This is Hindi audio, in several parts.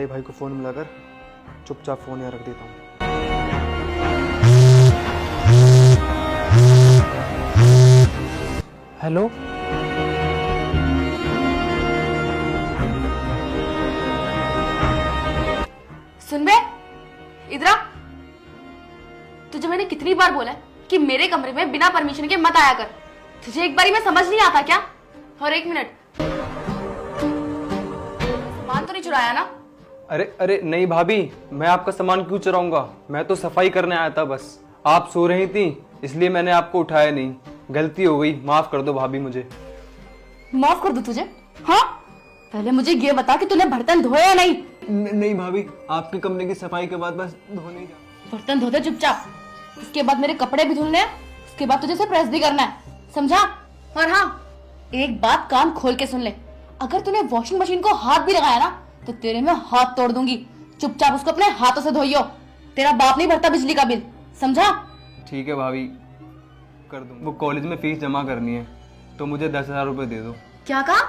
बड़े भाई को फ़ोन मिलाकर चुपचाप फ़ोन यहाँ रख देता हूँ। हेलो, सुन बे, इधर आ। तुझे मैंने कितनी बार बोला है कि मेरे कमरे में बिना परमिशन के मत आया कर। तुझे एक बारी में समझ नहीं आता क्या? और एक मिनट, सामान तो नहीं चुराया ना? अरे नहीं भाभी, मैं आपका सामान क्यों चुराऊंगा? मैं तो सफाई करने आया था बस। आप सो रही थी इसलिए मैंने आपको उठाया नहीं। गलती हो गई, माफ कर दो भाभी मुझे। माफ कर दूं तुझे? हाँ, पहले मुझे ये बता कि तूने बर्तन धोए या नहीं? नहीं भाभी, आपके कमरे की सफाई के बाद बस धोने ही जा। बर्तन धोते चुपचाप, उसके बाद मेरे कपड़े भी धुलने हैं, उसके बाद तुझे इसे प्रेस भी करना है, समझा? और हाँ, एक बात कान खोल के सुन ले, अगर तूने वॉशिंग मशीन को हाथ भी लगाया ना तो तेरे में हाथ तोड़ दूंगी। चुपचाप उसको अपने हाथों से धोइयो। तेरा बाप नहीं भरता बिजली का बिल, समझा? ठीक है भाभी, कर दूँ। वो कॉलेज में फीस जमा करनी है तो मुझे 10,000 रुपए दे दो। क्या कहा?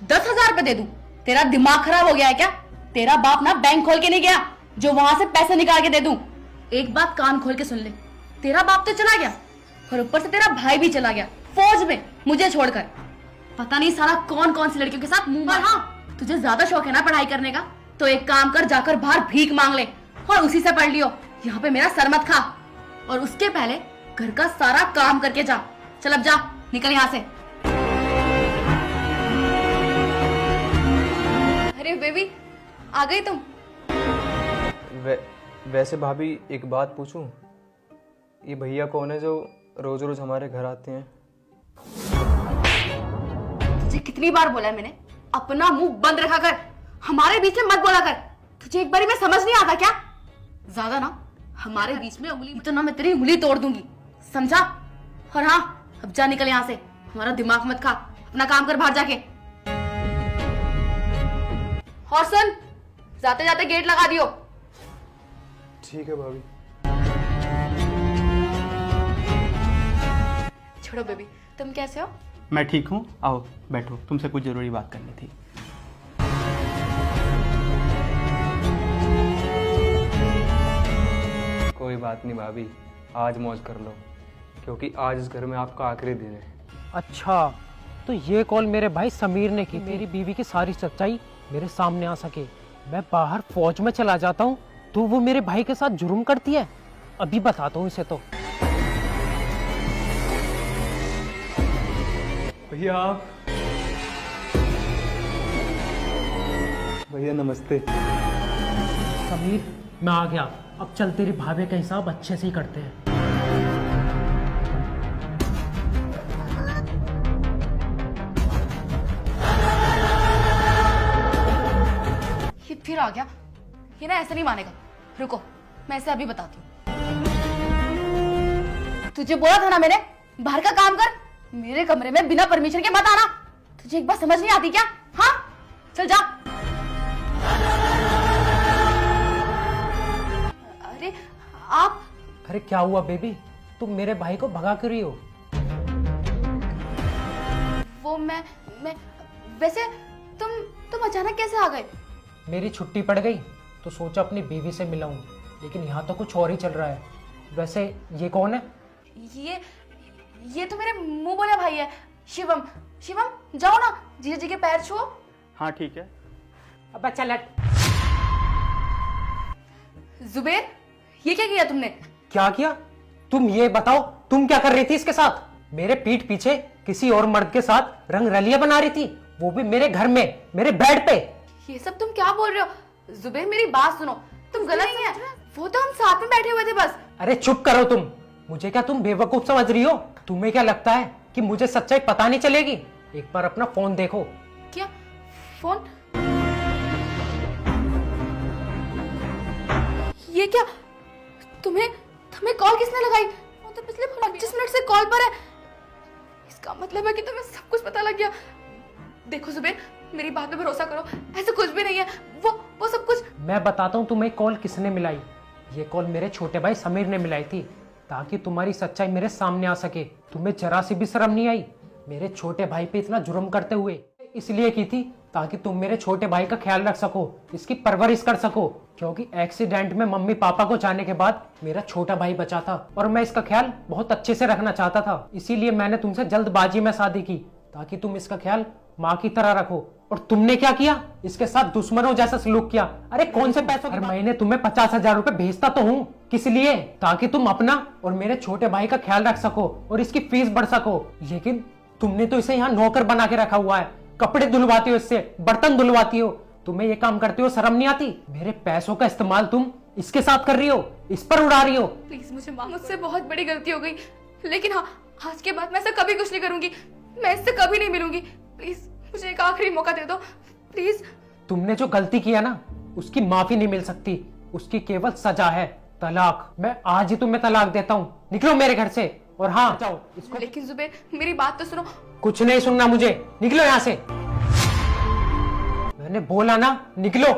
10,000 रुपए दे दूं? तेरा दिमाग खराब हो गया है क्या? तेरा बाप ना बैंक खोल के नहीं गया जो वहां से पैसे निकाल के दे दूं। एक बात कान खोल के सुन ले, तेरा बाप तो चला गया और ऊपर से तेरा भाई भी चला गया फौज में, मुझे छोड़कर। पता नहीं साला कौन कौन सी लड़कियों के साथ मुंह। और हाँ, तुझे ज्यादा शौक है ना पढ़ाई करने का, तो एक काम कर, जाकर बाहर भीख मांग ले और उसी से पढ़ लियो। यहाँ पे मेरा सर मत खा। और उसके पहले घर का सारा काम करके जा। चल अब जा, निकल यहाँ से। अरे बेबी, आ गई तुम? वैसे भाभी एक बात पूछूं? ये भैया कौन है जो रोज रोज हमारे घर आते हैं? तुझे कितनी बार बोला है मैंने, अपना मुंह बंद रखा कर, हमारे बीच में मत बोला कर। तुझे एक बारी में समझ नहीं आता क्या? ज्यादा ना हमारे बीच में उंगली तो ना मैं तेरी उंगली तोड़ दूंगी, समझा? और हाँ, अब जा, निकल यहाँ से। हमारा दिमाग मत खा, अपना काम कर बाहर जाके। और सुन, जाते जाते गेट लगा दियो। ठीक है भाभी। छोड़ो बेबी, तुम कैसे हो? मैं ठीक हूँ, आओ बैठो, तुमसे कुछ जरूरी बात करनी थी। कोई बात नहीं भाभी, आज मौज कर लो क्योंकि आज इस घर में आपका आखिरी दिन है। अच्छा, तो ये कॉल मेरे भाई समीर ने की, मेरी बीवी की सारी सच्चाई मेरे सामने आ सके। मैं बाहर फौज में चला जाता हूँ तो वो मेरे भाई के साथ जुर्म करती है। अभी बताता हूँ इसे तो। भैया आप, भैया नमस्ते। समीर, मैं आ गया। अब चल, तेरी भाभी का हिसाब अच्छे से ही करते हैं। ये फिर आ गया। ये ना ऐसे नहीं मानेगा। रुको, मैं इसे अभी बताती हूँ। तुझे बोला था ना मैंने, बाहर का काम कर, मेरे कमरे में बिना परमिशन के मत आना। तुझे एक बात समझ नहीं आती क्या? हाँ, चल जा। अरे आप। अरे क्या हुआ बेबी, तुम मेरे भाई को भगा क्यों रही हो? वो मैं वैसे तुम अचानक कैसे आ गए? मेरी छुट्टी पड़ गई तो सोचा अपनी बीवी से मिलाऊं, लेकिन यहाँ तो कुछ और ही चल रहा है। वैसे ये कौन है? ये तो मेरे मुंह बोला भाई है, शिवम। शिवम, जाओ ना, जीजा जी के पैर छुओ। हाँ ठीक है। अब चल हट। जुबेर, ये क्या किया तुमने? क्या किया? तुम ये बताओ, तुम क्या कर रही थी इसके साथ? मेरे पीठ पीछे किसी और मर्द के साथ रंग रलिया बना रही थी, वो भी मेरे घर में, मेरे बेड पे। ये सब तुम क्या बोल रहे हो? जुबेर, मेरी बात सुनो, तुम गलत नहीं है। वो तो हम साथ में बैठे हुए थे बस। अरे चुप करो तुम। मुझे क्या तुम बेवकूफ समझ रही हो? तुम्हें क्या लगता है कि मुझे सच्चाई पता नहीं चलेगी? एक बार अपना फोन देखो। क्या फोन? ये क्या? तुम्हें कॉल किसने लगाई? वो तो पिछले 25 मिनट से कॉल पर है। इसका मतलब है कि तुम्हें सब कुछ पता लग गया। देखो जुबेर, मेरी बात पे भरोसा करो, ऐसा कुछ भी नहीं है। वो सब कुछ। मैं बताता हूँ तुम्हें कॉल किसने मिलाई। ये कॉल मेरे छोटे भाई समीर ने मिलाई थी, ताकि तुम्हारी सच्चाई मेरे सामने आ सके। तुम्हें जरा सी भी शर्म नहीं आई मेरे छोटे भाई पे इतना जुर्म करते हुए? इसलिए की थी ताकि तुम मेरे छोटे भाई का ख्याल रख सको, इसकी परवरिश कर सको। क्योंकि एक्सीडेंट में मम्मी पापा को जाने के बाद मेरा छोटा भाई बचा था और मैं इसका ख्याल बहुत अच्छे से रखना चाहता था। इसीलिए मैंने तुमसे जल्दबाजी में शादी की ताकि तुम इसका ख्याल माँ की तरह रखो। और तुमने क्या किया? इसके साथ दुश्मनों जैसा सलूक किया। अरे कौन से पैसों हर महीने तुम्हें 50,000 रुपए भेजता तो हूँ। किस लिए? ताकि तुम अपना और मेरे छोटे भाई का ख्याल रख सको और इसकी फीस बढ़ सको। लेकिन तुमने तो इसे यहाँ नौकर बना के रखा हुआ है। कपड़े धुलवाती हो इससे, बर्तन धुलवाती हो। तुम्हें ये काम करते हो शर्म नहीं आती? मेरे पैसों का इस्तेमाल तुम इसके साथ कर रही हो, इस पर उड़ा रही हो। प्लीज मुझे माफ, मुझसे बहुत बड़ी गलती हो गई। लेकिन हाँ, आज के बाद मैं ऐसा कभी कुछ नहीं करूंगी। मैं इससे कभी नहीं मिलूंगी। प्लीज मुझे एक आखिरी मौका दे दो प्लीज। तुमने जो गलती किया ना, उसकी माफी नहीं मिल सकती। उसकी केवल सजा है तलाक। मैं आज ही तुम्हें तलाक देता हूँ। निकलो मेरे घर से। और हाँ जाओ इसको। लेकिन जुबैर मेरी बात तो सुनो। कुछ नहीं सुनना मुझे, निकलो यहाँ से। मैंने बोला ना, निकलो।